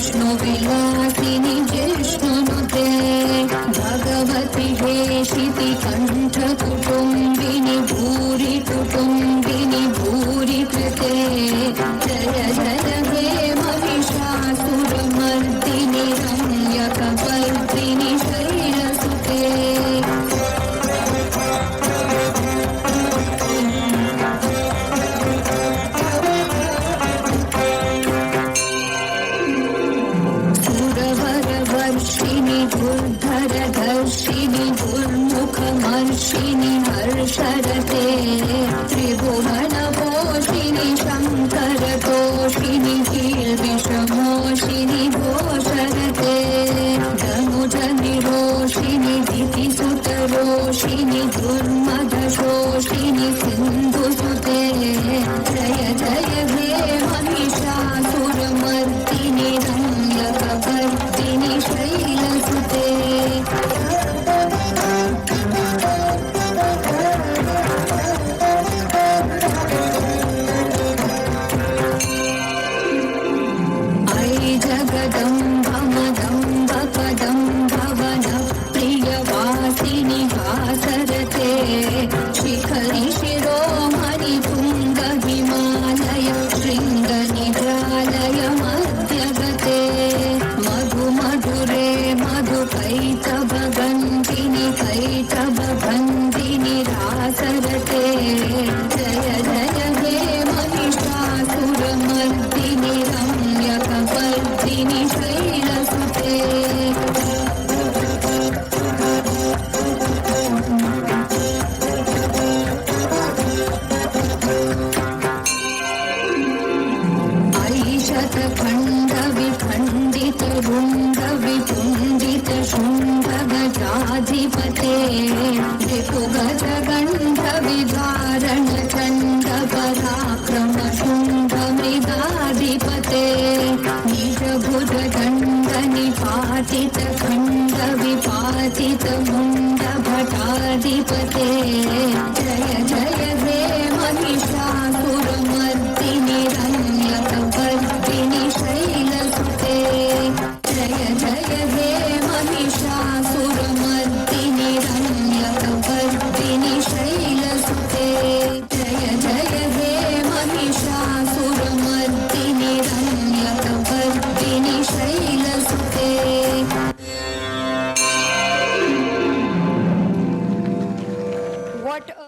विष्णुविलासिनि जिष्णुनुते भगवति हेशिति कण्ठकुटुम्बिनि भूरि कुटुम्बिनि भूरि कृते जय जय हे महिषासुरमर्दिनि रम्यकपर्दिनि शैलसुते सुरवरवर्षिणि दुर्धरधर्षिणि दुर्मुखमर्षिणि हर्षरते त्रिभुवनपोषिणि शङ्करतोषिणि कीर्विषमोषिणि घोषरते धनुजनिरोषिणि दितिसुतरोषिणि दुर्मदशोषिणि सिन्धुसुते जय जय हे महिषासुरमर्दिनि रम्यकपर्दिनि शैलसुते प्रियवासिनि हासरते शिखरि शिरोमणि तुङ्ग हिमालय शृङ्गनिजालय मध्यगते मधुमधुरे मधुकैटभगन्धिनि कैटभगन्धिनि रासरते जय जय हे महिषासुरमर्दिनि रम्यकपर्दिनि शैलसुते शृङ्गगजाधिपते ऋतुगजगन्धविधारणचण्डपराक्रमशुण्डमृगाधिपते निजभुजदण्डनिपातितखण्डविपातितमुण्डभटाधिपते